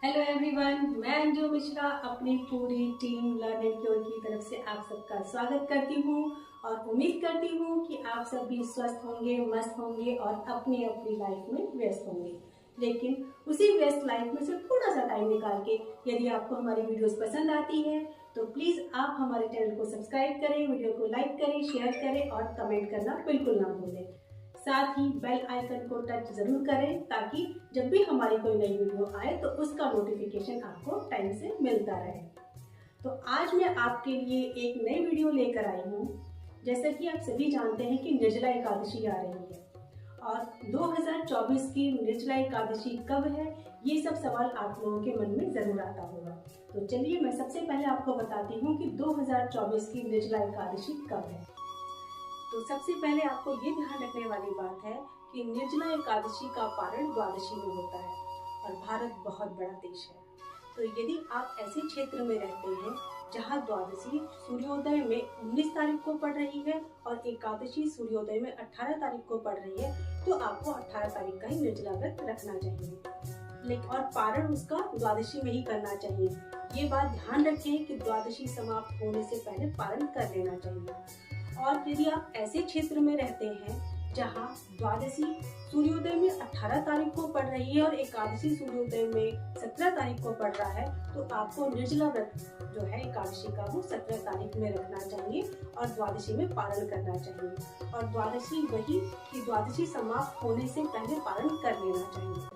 Hello everyone, मैं अंजू मिश्रा अपनी पूरी टीम लर्न एंड क्योर की तरफ से आप सबका स्वागत करती हूँ और उम्मीद करती हूँ कि आप सब भी स्वस्थ होंगे, मस्त होंगे और अपनी अपनी लाइफ में व्यस्त होंगे। लेकिन उसी व्यस्त लाइफ में से थोड़ा सा टाइम निकाल के यदि आपको हमारी वीडियोस पसंद आती है तो प्लीज़ आप हमारे चैनल को सब्सक्राइब करें, वीडियो को लाइक करें, शेयर करें और कमेंट करना बिल्कुल ना भूलें। साथ ही बेल आइकन को टच जरूर करें ताकि जब भी हमारी कोई नई वीडियो आए तो उसका नोटिफिकेशन आपको टाइम से मिलता रहे। तो आज मैं आपके लिए एक नई वीडियो लेकर आई हूँ। जैसा कि आप सभी जानते हैं कि निर्जला एकादशी आ रही है और 2024 की निर्जला एकादशी कब है, ये सब सवाल आप लोगों के मन में जरूर आता होगा। तो चलिए मैं सबसे पहले आपको बताती हूँ कि 2024 की निर्जला एकादशी कब है। तो सबसे पहले आपको ये ध्यान रखने वाली बात है कि निर्जला एकादशी का पारण द्वादशी में होता है और भारत बहुत बड़ा देश है। तो यदि आप ऐसे क्षेत्र में रहते हैं जहां द्वादशी सूर्योदय में 19 तारीख को पड़ रही है और एकादशी सूर्योदय में 18 तारीख को पड़ रही है, तो आपको 18 तारीख का ही निर्जला व्रत रखना चाहिए। लेकिन और पारण उसका द्वादशी में ही करना चाहिए। ये बात ध्यान रखें कि द्वादशी समाप्त होने से पहले पारण कर लेना चाहिए। और यदि आप ऐसे क्षेत्र में रहते हैं जहां द्वादशी सूर्योदय में 18 तारीख को पड़ रही है और एकादशी सूर्योदय में 17 तारीख को पड़ रहा है, तो आपको निर्जला व्रत जो है एकादशी का वो 17 तारीख में रखना चाहिए और द्वादशी में पारण करना चाहिए। और द्वादशी वही कि द्वादशी समाप्त होने से पहले पारण कर लेना चाहिए।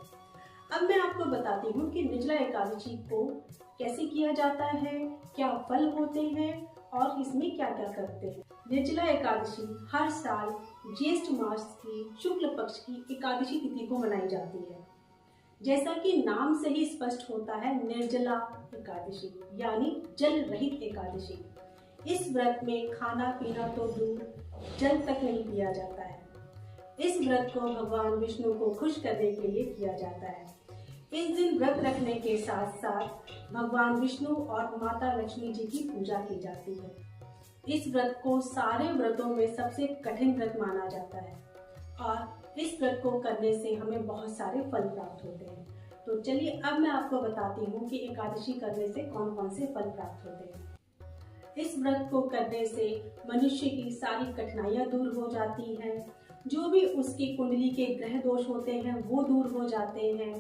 अब मैं आपको बताती हूँ कि निर्जला एकादशी को कैसे किया जाता है, क्या फल होते हैं और इसमें क्या क्या करते हैं। निर्जला एकादशी हर साल ज्येष्ठ मास की शुक्ल पक्ष की एकादशी तिथि को मनाई जाती है। जैसा कि नाम से ही स्पष्ट होता है, निर्जला एकादशी यानी जल रहित एकादशी। इस व्रत में खाना पीना तो दूर, जल तक नहीं पिया जाता है। इस व्रत को भगवान विष्णु को खुश करने के लिए किया जाता है। इस दिन व्रत रखने के साथ साथ भगवान विष्णु और माता लक्ष्मी जी की पूजा की जाती है। इस व्रत को सारे व्रतों में सबसे कठिन व्रत माना जाता है और इस व्रत को करने से हमें बहुत सारे फल प्राप्त होते हैं। तो चलिए अब मैं आपको बताती हूँ कि एकादशी करने से कौन कौन से फल प्राप्त होते हैं। इस व्रत को करने से मनुष्य की सारी कठिनाइयाँ दूर हो जाती हैं। जो भी उसकी कुंडली के ग्रह दोष होते हैं वो दूर हो जाते हैं।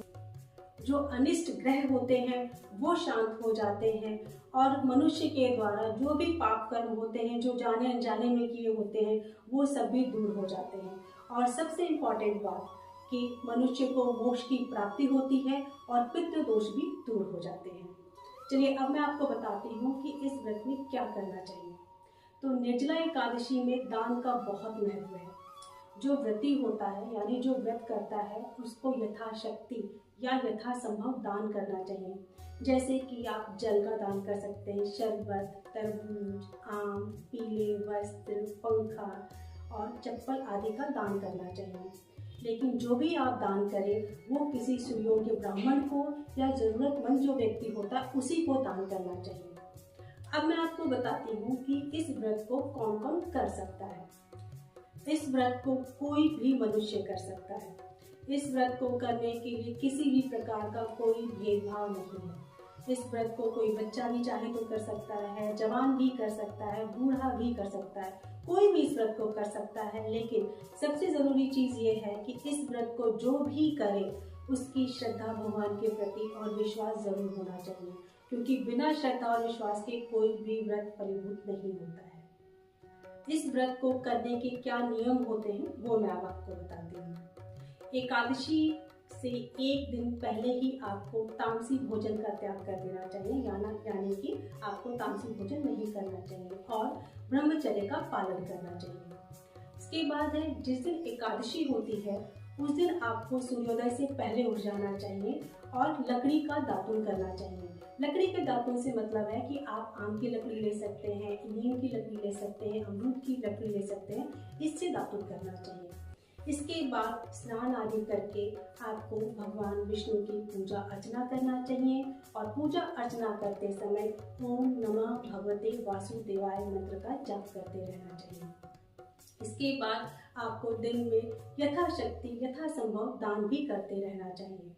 जो अनिष्ट ग्रह होते हैं वो शांत हो जाते हैं और मनुष्य के द्वारा जो भी पाप कर्म होते हैं, जो जाने अनजाने में किए होते हैं, वो सब भी दूर हो जाते हैं। और सबसे इम्पोर्टेंट बात कि मनुष्य को मोक्ष की प्राप्ति होती है और पितृ दोष भी दूर हो जाते हैं। चलिए अब मैं आपको बताती हूँ कि इस व्रत में क्या करना चाहिए। तो निर्जला एकादशी में दान का बहुत महत्व है। जो व्रती होता है यानी जो व्रत करता है उसको यथाशक्ति या यथासंभव दान करना चाहिए। जैसे कि आप जल का दान कर सकते हैं, शरबत, तरबूज, आम, पीले वस्त्र, पंखा और चप्पल आदि का दान करना चाहिए। लेकिन जो भी आप दान करें वो किसी सुयोग्य ब्राह्मण को या जरूरतमंद जो व्यक्ति होता है उसी को दान करना चाहिए। अब मैं आपको बताती हूँ कि इस व्रत को कौन कौन कर सकता है। इस व्रत को कोई भी मनुष्य कर सकता है। इस व्रत को करने के लिए किसी भी प्रकार का कोई भेदभाव नहीं है। इस व्रत को कोई बच्चा भी चाहे तो कर सकता है, जवान भी कर सकता है, बूढ़ा भी कर सकता है, कोई भी इस व्रत को कर सकता है। लेकिन सबसे ज़रूरी चीज़ ये है कि इस व्रत को जो भी करे उसकी श्रद्धा भगवान के प्रति और विश्वास जरूर होना चाहिए, क्योंकि बिना श्रद्धा और विश्वास के कोई भी व्रत फलीभूत नहीं होता है। इस व्रत को करने के क्या नियम होते हैं वो मैं अब आपको बताती हूँ। एकादशी से एक दिन पहले ही आपको तामसी भोजन का त्याग कर देना चाहिए, यानी कि आपको तामसी भोजन नहीं करना चाहिए और ब्रह्मचर्य का पालन करना चाहिए। इसके बाद है जिस दिन एकादशी होती है उस दिन आपको सूर्योदय से पहले उठ जाना चाहिए और लकड़ी का दातुन करना चाहिए। लकड़ी के दातुन से मतलब है कि आप आम की लकड़ी ले सकते हैं, नीम की लकड़ी ले सकते हैं, अमरूद की लकड़ी ले सकते हैं, इससे दातुन करना चाहिए। इसके बाद स्नान आदि करके आपको भगवान विष्णु की पूजा अर्चना करना चाहिए और पूजा अर्चना करते समय ओम नमः भगवते वासुदेवाय मंत्र का जाप करते रहना चाहिए। इसके बाद आपको दिन में यथाशक्ति यथासंभव दान भी करते रहना चाहिए।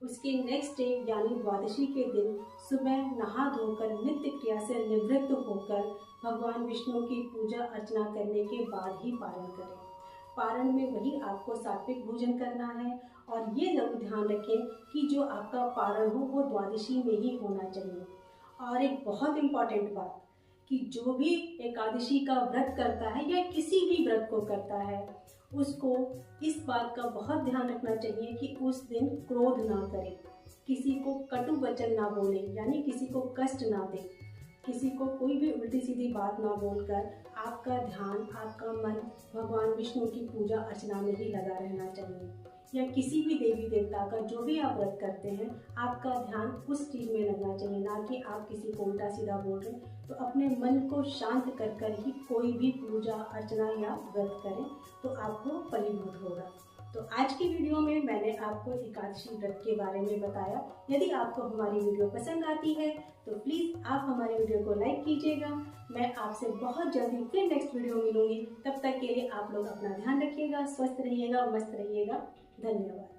उसके नेक्स्ट डे यानी द्वादशी के दिन सुबह नहा धोकर नित्य क्रिया से निवृत्त होकर भगवान विष्णु की पूजा अर्चना करने के बाद ही पारण करें। पारण में वही आपको सात्विक भोजन करना है और ये जरूर ध्यान रखें कि जो आपका पारण हो वो द्वादशी में ही होना चाहिए। और एक बहुत इम्पॉर्टेंट बात कि जो भी एकादशी का व्रत करता है या किसी भी व्रत को करता है उसको इस बात का बहुत ध्यान रखना चाहिए कि उस दिन क्रोध ना करे, किसी को कटु वचन ना बोले यानी किसी को कष्ट ना दे, किसी को कोई भी उल्टी सीधी बात ना बोलकर आपका ध्यान आपका मन भगवान विष्णु की पूजा अर्चना में ही लगा रहना चाहिए। या किसी भी देवी देवता का जो भी आप व्रत करते हैं आपका ध्यान उस चीज़ में लगना चाहिए, ना कि आप किसी को उल्टा सीधा बोल रहे हैं। तो अपने मन को शांत कर ही कोई भी पूजा अर्चना या व्रत करें तो आपको फलीभूत होगा। तो आज की वीडियो में मैंने आपको एकादशी व्रत के बारे में बताया। यदि आपको हमारी वीडियो पसंद आती है तो प्लीज़ आप हमारे वीडियो को लाइक कीजिएगा। मैं आपसे बहुत जल्दी फिर नेक्स्ट वीडियो मिलूंगी। तब तक के लिए आप लोग अपना ध्यान रखिएगा, स्वस्थ रहिएगा, मस्त रहिएगा। धन्यवाद।